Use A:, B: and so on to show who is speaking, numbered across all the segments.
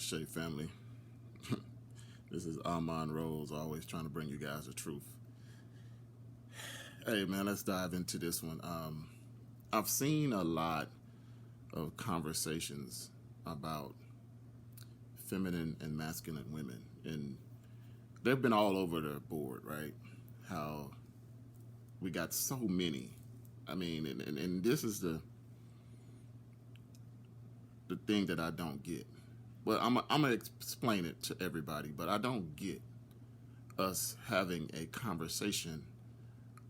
A: Shay family. This is Armand Rose, always trying to bring you guys the truth. Hey man, let's dive into this one. I've seen a lot of conversations about feminine and masculine women, and they've been all over the board, right? How we got so many. I mean, and this is the thing that I don't get. Well, I'm gonna explain it to everybody, but I don't get us having a conversation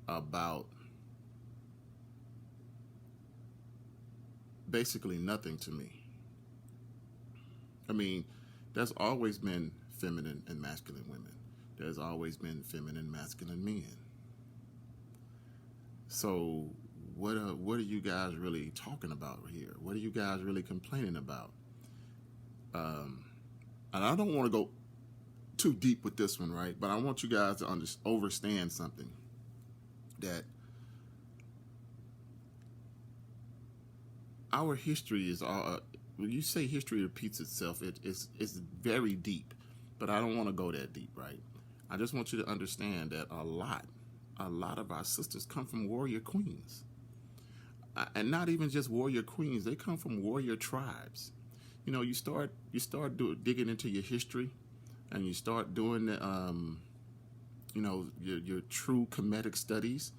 A: about basically nothing to me. I mean, there's always been feminine and masculine women. There's always been feminine and masculine men. So what are you guys really talking about here? What are you guys really complaining about? And I don't want to go too deep with this one, right? But I want you guys to understand something, that our history is all. When you say history repeats itself, it's very deep. But I don't want to go that deep, right? I just want you to understand that a lot of our sisters come from warrior queens, and not even just warrior queens. They come from warrior tribes. You know, you start digging into your history, and you start doing the, your true Kemetic studies.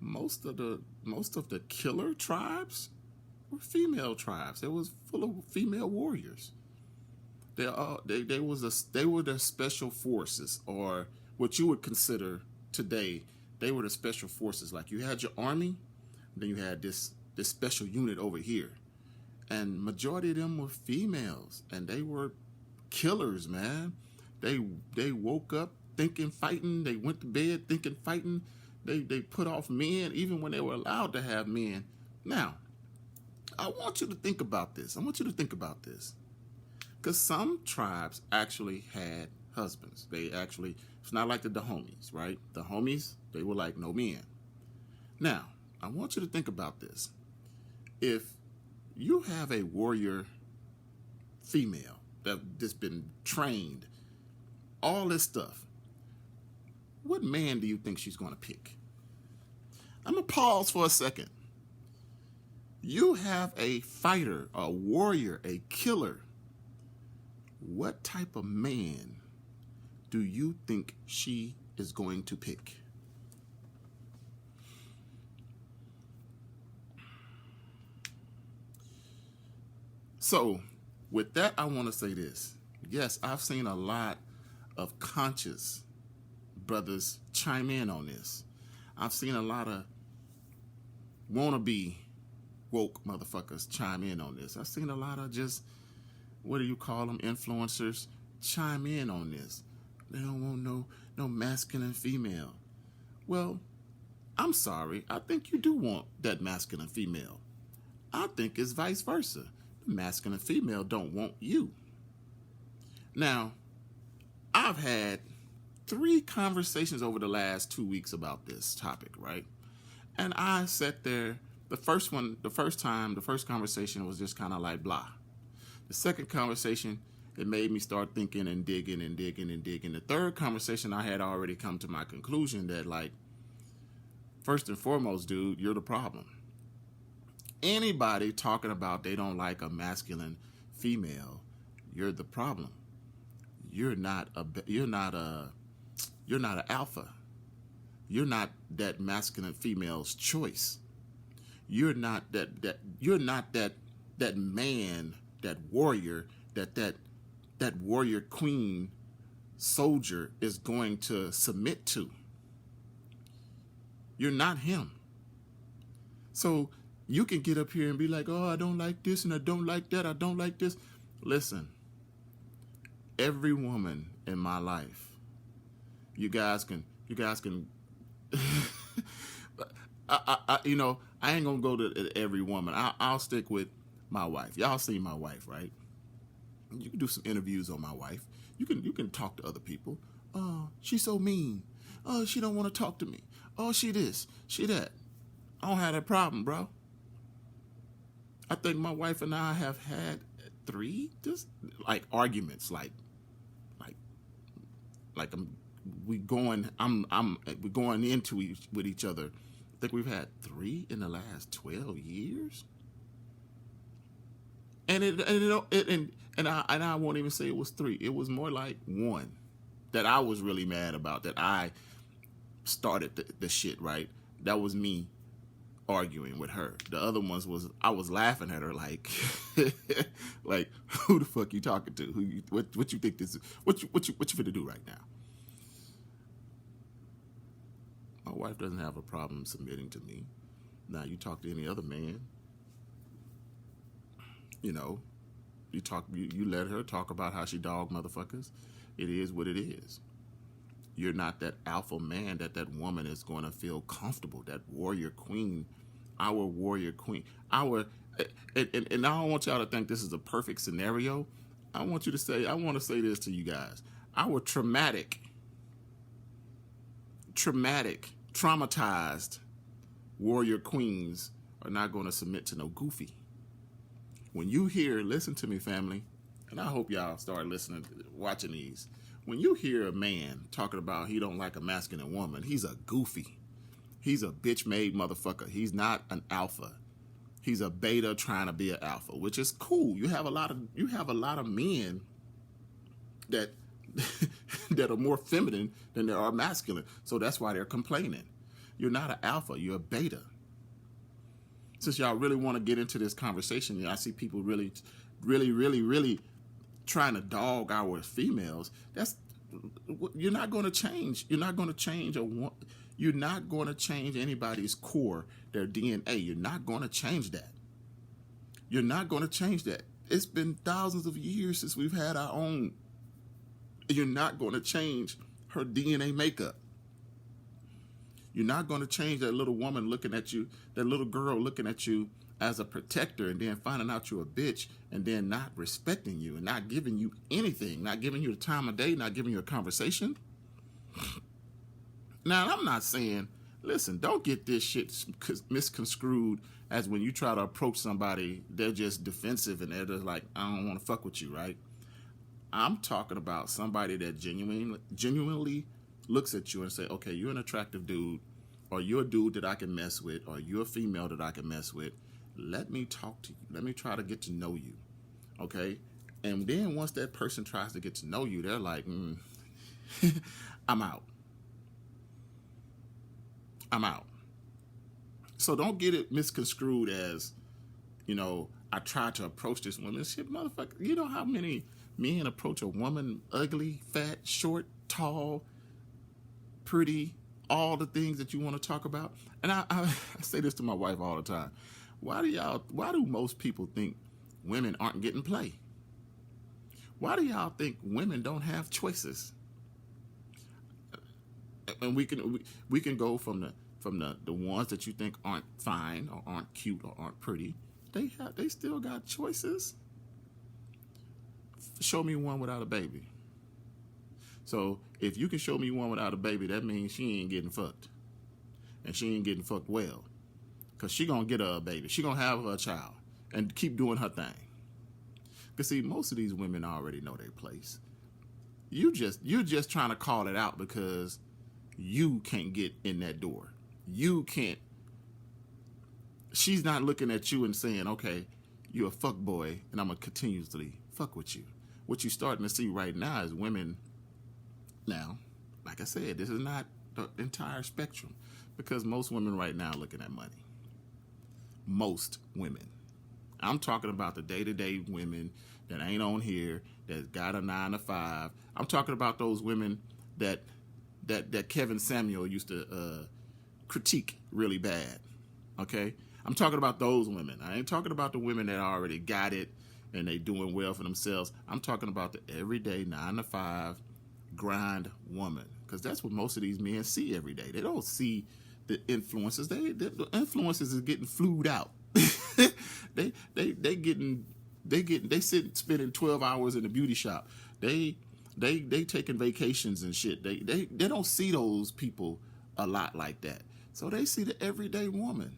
A: Most of the killer tribes were female tribes. It was full of female warriors. They were the special forces, or what you would consider today. They were the special forces. Like, you had your army, then you had this special unit over here. And majority of them were females, and they were killers, man. They woke up thinking fighting. They went to bed thinking fighting. They put off men even when they were allowed to have men. Now, I want you to think about this. Because some tribes actually had husbands. It's not like the Dahomies, right? The Homies, they were like, no men. Now, I want you to think about this. If you have a warrior female that's been trained, all this stuff, what man do you think she's going to pick? I'm going to pause for a second. You have a fighter, a warrior, a killer. What type of man do you think she is going to pick? So, with that, I want to say this. Yes, I've seen a lot of conscious brothers chime in on this. I've seen a lot of wannabe woke motherfuckers chime in on this. I've seen a lot of just, what do you call them, influencers, chime in on this. They don't want no masculine female. Well, I'm sorry. I think you do want that masculine female. I think it's vice versa. The masculine female don't want you. Now, I've had 3 conversations over the last 2 weeks about this topic, right? And I sat there. The first conversation was just kind of like blah. The second conversation, it made me start thinking and digging and digging and digging. The third conversation, I had already come to my conclusion that, like, first and foremost, dude, you're the problem. Anybody talking about they don't like a masculine female, you're the problem. You're not an alpha. You're not that masculine female's choice. You're not that man, that warrior, that warrior queen soldier is going to submit to. You're not him. So you can get up here and be like, oh, I don't like this and I don't like that. I don't like this. Listen, every woman in my life, you guys can I ain't gonna go to every woman. I'll stick with my wife. Y'all see my wife, right? You can do some interviews on my wife. You can talk to other people. Oh, she's so mean. Oh, she don't want to talk to me. Oh, she this, she that. I don't have that problem, bro. I think my wife and I have had 3, just like arguments, like like we're going into with each other. I think we've had 3 in the last 12 years. And I won't even say it was 3. It was more like 1 that I was really mad about, that I started the shit, right? That was me arguing with her. The other ones was I was laughing at her like like, who the fuck you talking to? What you think this is? What you finna do right now? My wife doesn't have a problem submitting to me. Now you talk to any other man, you know, you let her talk about how she dog motherfuckers. It is what it is. You're not that alpha man that woman is going to feel comfortable. That warrior queen, our warrior queen, and I don't want y'all to think this is a perfect scenario. I want to say this to you guys. Our traumatized warrior queens are not going to submit to no goofy. When you hear, listen to me, family, and I hope y'all start listening, watching these. When you hear a man talking about he don't like a masculine woman, he's a goofy. He's a bitch-made motherfucker. He's not an alpha. He's a beta trying to be an alpha, which is cool. You have a lot of men that that are more feminine than there are masculine. So that's why they're complaining. You're not an alpha. You're a beta. Since y'all really want to get into this conversation, I see people really trying to dog our females. You're not going to change. You're not going to change You're not going to change anybody's core, their DNA. You're not going to change that. You're not going to change that. It's been thousands of years since we've had our own. You're not going to change her DNA makeup. You're not going to change that little woman looking at you, that little girl looking at you as a protector, and then finding out you're a bitch, and then not respecting you and not giving you anything, not giving you the time of day, not giving you a conversation. Now, I'm not saying, listen, don't get this shit misconstrued as when you try to approach somebody, they're just defensive and they're just like, I don't want to fuck with you, right? I'm talking about somebody that genuinely looks at you and say, okay, you're an attractive dude, or you're a dude that I can mess with, or you're a female that I can mess with. Let me talk to you. Let me try to get to know you, okay? And then once that person tries to get to know you, they're like, I'm out. I'm out. So don't get it misconstrued as, I tried to approach this woman. Shit, motherfucker, you know how many men approach a woman ugly, fat, short, tall, pretty, all the things that you want to talk about? And I say this to my wife all the time. Why do most people think women aren't getting play? Why do y'all think women don't have choices? And we can go from the ones that you think aren't fine or aren't cute or aren't pretty. They still got choices. Show me one without a baby. So if you can show me one without a baby, that means she ain't getting fucked, and she ain't getting fucked well, cause she gonna get her a baby. She gonna have her child and keep doing her thing. Cause see, most of these women already know their place. You're just trying to call it out because you can't get in that door. You can't. She's not looking at you and saying, okay, you're a fuck boy, and I'm going to continuously fuck with you. What you're starting to see right now is women. Now, like I said, this is not the entire spectrum, because most women right now are looking at money. Most women. I'm talking about the day-to-day women that ain't on here, that got a 9 to 5. I'm talking about those women that Kevin Samuel used to critique really bad. Okay? I'm talking about those women. I ain't talking about the women that already got it and they doing well for themselves. I'm talking about the everyday 9 to 5 grind woman, because that's what most of these men see every day. They don't see the influences. The influences is getting flued out. they spending 12 hours in the beauty shop. They taking vacations and shit. They don't see those people a lot like that. So they see the everyday woman.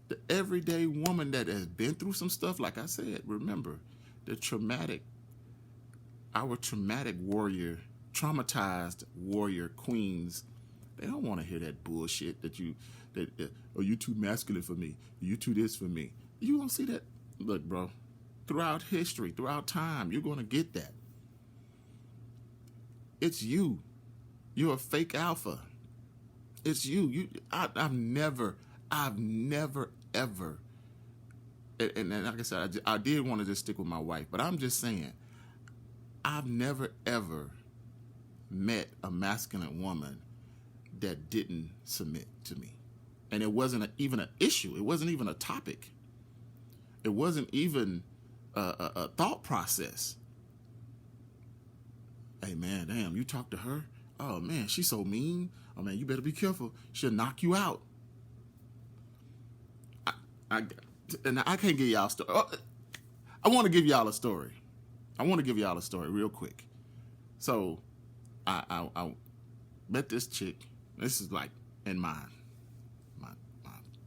A: The everyday woman that has been through some stuff. Like I said, remember, the our traumatic warrior, traumatized warrior queens, they don't want to hear that bullshit oh, you too masculine for me. You too this for me. You don't see that. Look, bro, throughout history, throughout time, you're going to get that. It's you. You're a fake alpha. It's you. I've never ever, and like I said, I did want to just stick with my wife, but I'm just saying, I've never ever met a masculine woman that didn't submit to me. And it wasn't even an issue. It wasn't even a topic. It wasn't even a thought process. Hey, man, damn, you talk to her? Oh, man, she's so mean. Oh, man, you better be careful. She'll knock you out. And I can't give y'all a story. I want to give y'all a story. Real quick. So I met this chick. This is like in my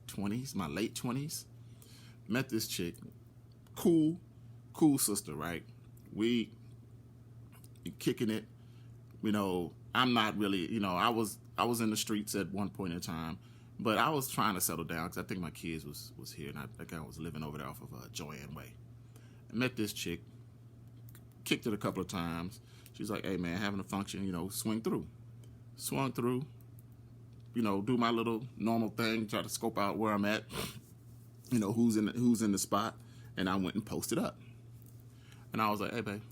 A: 20s, my late 20s. Met this chick. Cool sister, right? We kicking it. You know, I'm not really, you know, I was in the streets at one point in time, but I was trying to settle down because I think my kids was here, and I think I was living over there off of Joanne Way. I met this chick, kicked it a couple of times. She's like, hey, man, having a function, you know, swung through, you know, do my little normal thing, try to scope out where I'm at, you know, who's in the spot, and I went and posted up. And I was like, hey, babe,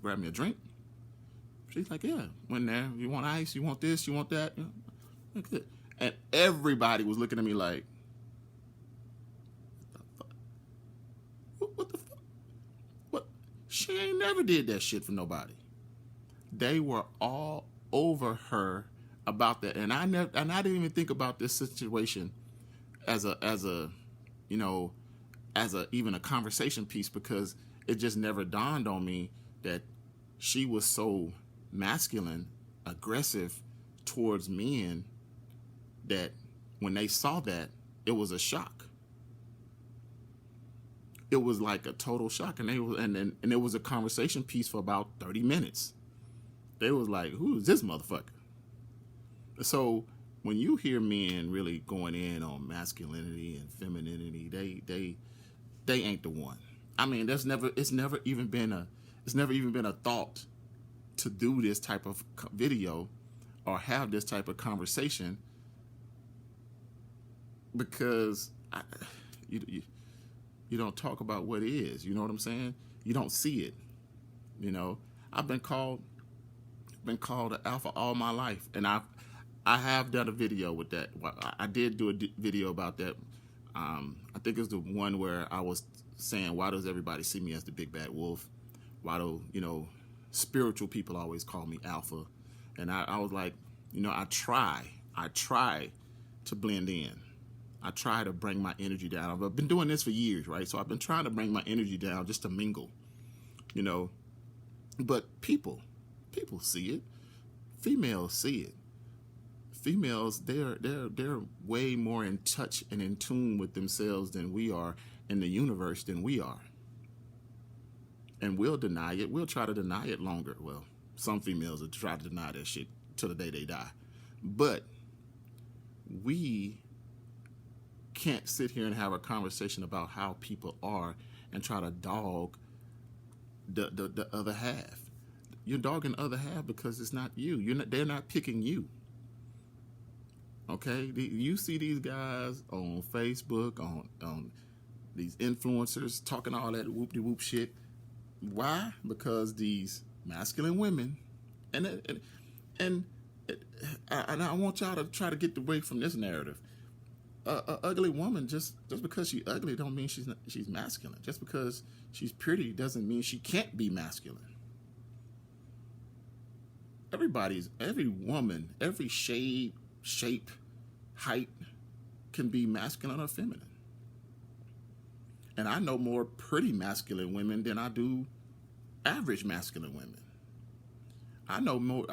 A: grab me a drink. She's like, yeah. Went there. You want ice? You want this? You want that? You know, good. And everybody was looking at me like, what the fuck? What? She ain't never did that shit for nobody. They were all over her about that, and I didn't even think about this situation as a you know, even a conversation piece, because it just never dawned on me that she was so masculine, aggressive towards men that when they saw that, it was a shock. It was like a total shock, and it was a conversation piece for about 30 minutes. They was like, "Who is this motherfucker?" So when you hear men really going in on masculinity and femininity, they ain't the one. I mean, it's never even been a thought to do this type of video or have this type of conversation, because you don't talk about what it is. You know what I'm saying? You don't see it. You know, I've been called an alpha all my life, and I have done a video with that. I did do a video about that. I think it's the one where I was saying, why does everybody see me as the big bad wolf? Why do, you know, spiritual people always call me alpha? And I was like, you know, I try to blend in. I try to bring my energy down. I've been doing this for years, right? So I've been trying to bring my energy down just to mingle, you know. But people see it. Females see it. Females, they're way more in touch and in tune with themselves than we are, in the universe than we are. And we'll deny it. We'll try to deny it longer. Well, some females will try to deny that shit till the day they die. But we can't sit here and have a conversation about how people are and try to dog the other half. You're dogging the other half because it's not you. They're not picking you. Okay? You see these guys on Facebook, on these influencers talking all that whoop-de-whoop shit. Why? Because these masculine women, and I want y'all to try to get away from this narrative. A ugly woman, just because she's ugly don't mean she's masculine. Just because she's pretty doesn't mean she can't be masculine. Every woman, every shade, shape, height can be masculine or feminine. And I know more pretty masculine women than I do average masculine women. I know more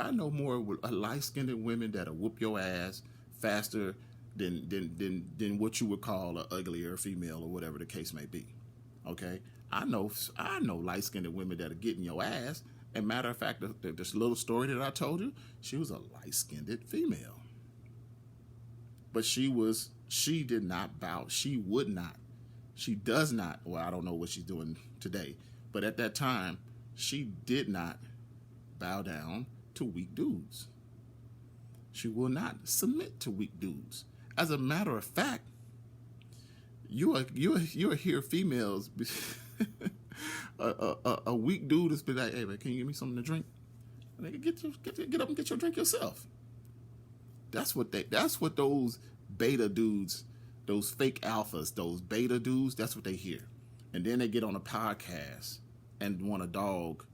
A: light-skinned women that'll whoop your ass faster than what you would call an uglier female or whatever the case may be. Okay? I know light skinned women that are getting your ass. And matter of fact, this little story that I told you, she was a light skinned female. But she did not bow. She would not. She does not. Well, I don't know what she's doing today. But at that time, she did not bow down to weak dudes. She will not submit to weak dudes. As a matter of fact, you'll hear females, a weak dude has been like, "Hey man, can you give me something to drink?" And they get up and get your drink yourself. That's what those beta dudes, those fake alphas, those beta dudes, that's what they hear. And then they get on a podcast and want to dog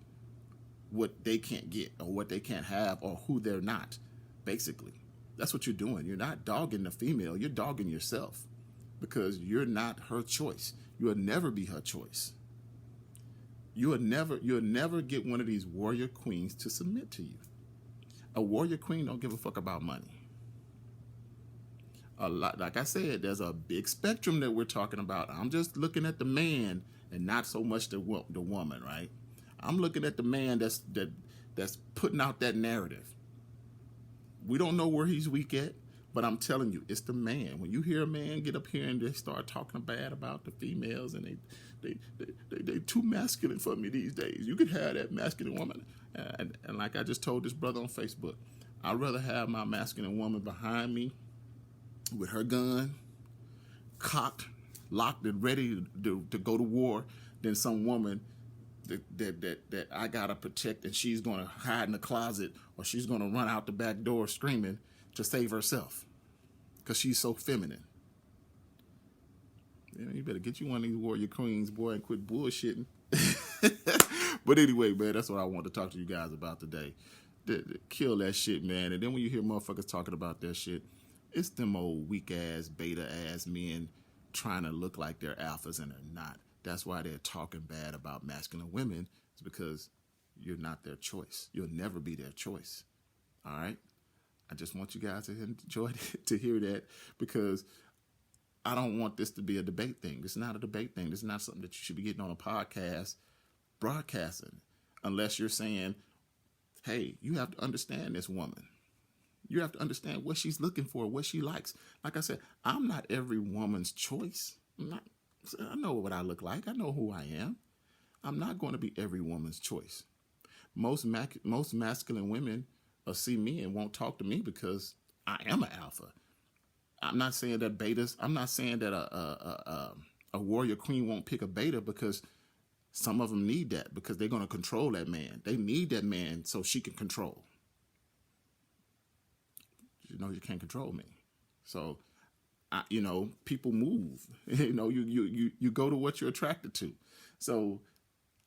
A: what they can't get or what they can't have or who they're not. Basically, that's what you're doing. You're not dogging the female. You're dogging yourself because you're not her choice. You'll never be her choice. You'll never get one of these warrior queens to submit to you. A warrior queen don't give a fuck about money. A lot, like I said, there's a big spectrum that we're talking about. I'm just looking at the man and not so much the woman, right? I'm looking at the man that's putting out that narrative. We don't know where he's weak at, but I'm telling you, it's the man. When you hear a man get up here and they start talking bad about the females and they too masculine for me these days. You could have that masculine woman. And like I just told this brother on Facebook, I'd rather have my masculine woman behind me with her gun, cocked, locked, and ready to go to war than some woman that I gotta protect and she's gonna hide in the closet or she's gonna run out the back door screaming to save herself because she's so feminine. You better get you one of these warrior queens, boy, and quit bullshitting. But anyway, man, that's what I want to talk to you guys about today. Kill that shit, man. And then when you hear motherfuckers talking about that shit, it's them old weak ass, beta ass men trying to look like they're alphas and they're not. That's why they're talking bad about masculine women. It's because you're not their choice. You'll never be their choice. All right? I just want you guys to enjoy to hear that because I don't want this to be a debate thing. This is not a debate thing. This is not something that you should be getting on a podcast broadcasting unless you're saying, hey, you have to understand this woman. You have to understand what she's looking for, what she likes. Like I said, I'm not every woman's choice. I know what I look like. I know who I am. I'm not going to be every woman's choice. Most masculine women see me and won't talk to me because I am an alpha. I'm not saying that betas. I'm not saying that a warrior queen won't pick a beta because some of them need that because they're going to control that man. They need that man so she can control. You can't control me. So, people move. You go to what you're attracted to. So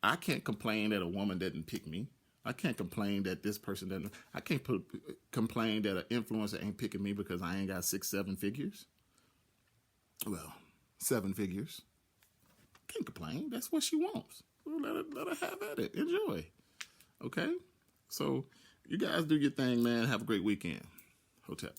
A: I can't complain that a woman doesn't pick me. I can't complain that this person doesn't. I can't complain that an influencer ain't picking me because I ain't got 6-7 figures. Well, 7 figures. Can't complain. That's what she wants. Well, let her have at it. Enjoy. Okay? So you guys do your thing, man. Have a great weekend. Hotel.